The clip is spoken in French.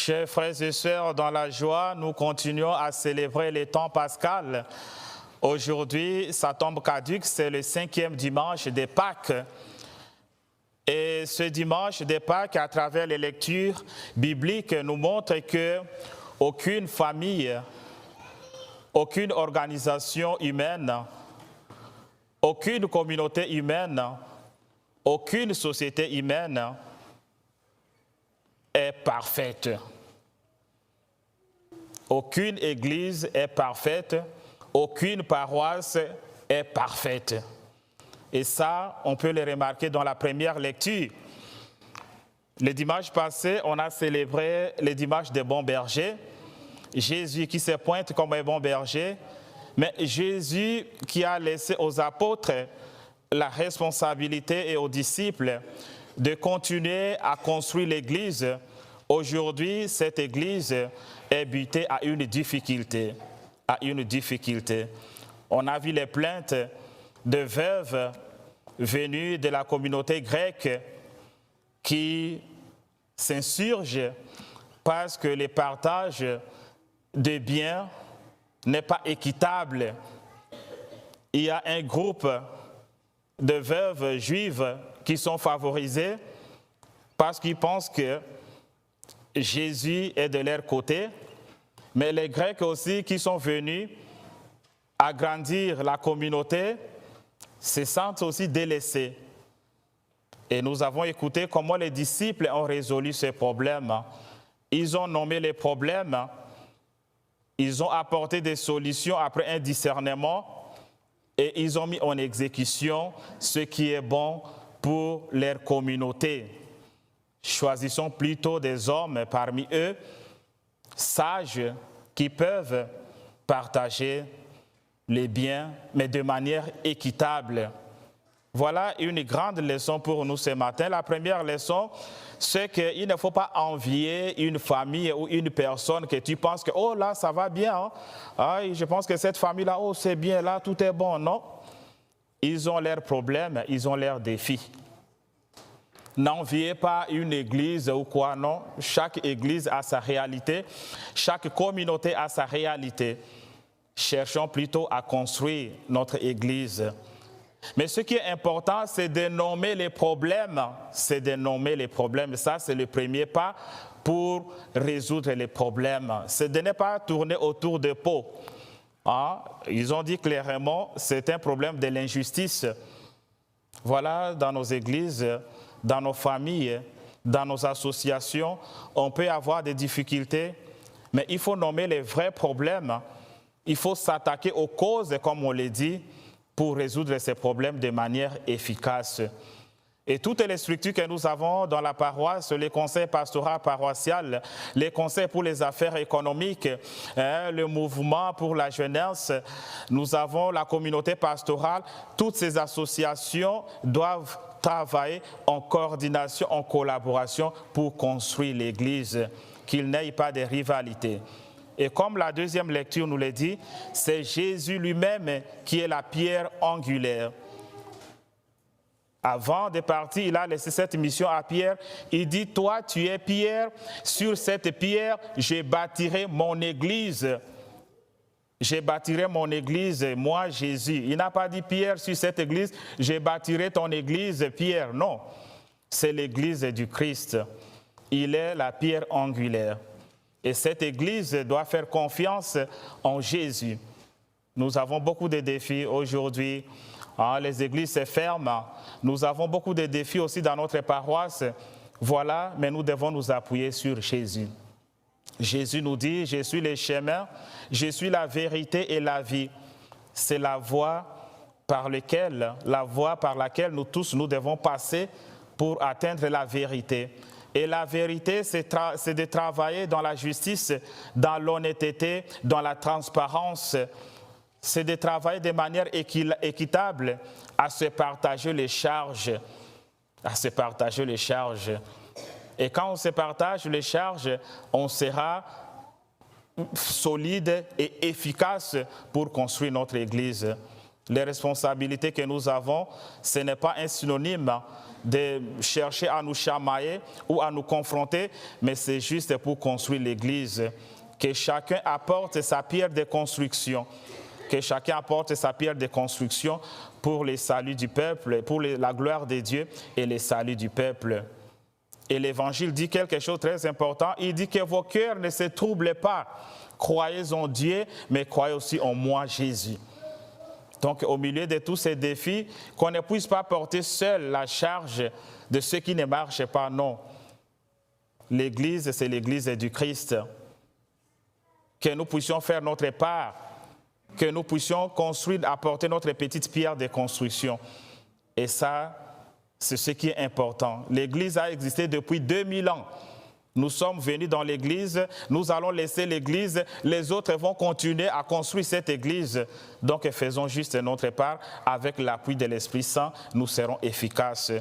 Chers frères et sœurs, dans la joie, nous continuons à célébrer le temps pascal. Aujourd'hui, ça tombe caduc, c'est le 5e dimanche des Pâques. Et ce dimanche des Pâques, à travers les lectures bibliques, nous montre que aucune famille, aucune organisation humaine, aucune communauté humaine, aucune société humaine est parfaite. Aucune église est parfaite, aucune paroisse est parfaite. Et ça, on peut le remarquer dans la première lecture. Le dimanche passé, on a célébré le dimanche des bons bergers. Jésus qui se pointe comme un bon berger, mais Jésus qui a laissé aux apôtres la responsabilité et aux disciples de continuer à construire l'Église. Aujourd'hui, cette Église est butée à une difficulté. On a vu les plaintes de veuves venues de la communauté grecque qui s'insurgent parce que le partage des biens n'est pas équitable. Il y a un groupe de veuves juives qui sont favorisées parce qu'ils pensent que Jésus est de leur côté, mais les Grecs aussi qui sont venus agrandir la communauté se sentent aussi délaissés. Et nous avons écouté comment les disciples ont résolu ces problèmes. Ils ont nommé les problèmes, ils ont apporté des solutions après un discernement et ils ont mis en exécution ce qui est bon pour leur communauté. Choisissons plutôt des hommes parmi eux, sages, qui peuvent partager les biens, mais de manière équitable. Voilà une grande leçon pour nous ce matin. La première leçon, c'est qu'il ne faut pas envier une famille ou une personne que tu penses que, oh là, ça va bien. Hein? Ah, je pense que cette famille-là, oh, c'est bien, là, tout est bon. Non, ils ont leurs problèmes, ils ont leurs défis. N'enviez pas une église ou quoi, non. Chaque église a sa réalité, chaque communauté a sa réalité. Cherchons plutôt à construire notre église. Mais ce qui est important, c'est de nommer les problèmes. C'est de nommer les problèmes. Ça, c'est le premier pas pour résoudre les problèmes. C'est de ne pas tourner autour de pots. Hein? Ils ont dit clairement, c'est un problème de l'injustice. Voilà, dans nos églises, dans nos familles, dans nos associations, on peut avoir des difficultés, mais il faut nommer les vrais problèmes. Il faut s'attaquer aux causes, comme on l'a dit, pour résoudre ces problèmes de manière efficace. Et toutes les structures que nous avons dans la paroisse, les conseils pastoraux paroissiaux, les conseils pour les affaires économiques, le mouvement pour la jeunesse, nous avons la communauté pastorale, toutes ces associations doivent travailler en coordination, en collaboration pour construire l'Église, qu'il n'y ait pas de rivalité. Et comme la deuxième lecture nous l'a dit, c'est Jésus lui-même qui est la pierre angulaire. Avant de partir, il a laissé cette mission à Pierre. Il dit, toi tu es Pierre, sur cette pierre, je bâtirai mon Église. Je bâtirai mon Église, moi Jésus. Il n'a pas dit Pierre sur cette Église, je bâtirai ton Église, Pierre. Non, c'est l'Église du Christ. Il est la pierre angulaire. Et cette Église doit faire confiance en Jésus. Nous avons beaucoup de défis aujourd'hui. Les églises se ferment. Nous avons beaucoup de défis aussi dans notre paroisse. Voilà, mais nous devons nous appuyer sur Jésus. Jésus nous dit, je suis le chemin, je suis la vérité et la vie. C'est la voie par laquelle nous tous nous devons passer pour atteindre la vérité. Et la vérité, c'est de travailler dans la justice, dans l'honnêteté, dans la transparence. C'est de travailler de manière équitable à se partager les charges. Et quand on se partage les charges, on sera solide et efficace pour construire notre Église. Les responsabilités que nous avons, ce n'est pas un synonyme de chercher à nous chamailler ou à nous confronter, mais c'est juste pour construire l'Église. Que chacun apporte sa pierre de construction. Que chacun apporte sa pierre de construction pour le salut du peuple, pour la gloire de Dieu et le salut du peuple. Et l'Évangile dit quelque chose de très important. Il dit que vos cœurs ne se troublent pas. Croyez en Dieu, mais croyez aussi en moi, Jésus. Donc, au milieu de tous ces défis, qu'on ne puisse pas porter seul la charge de ceux qui ne marchent pas, non. L'Église, c'est l'Église du Christ. Que nous puissions faire notre part, que nous puissions construire, apporter notre petite pierre de construction. Et ça, c'est ce qui est important. L'Église a existé depuis 2000 ans. Nous sommes venus dans l'Église, nous allons laisser l'Église, les autres vont continuer à construire cette Église. Donc faisons juste notre part, avec l'appui de l'Esprit Saint, nous serons efficaces.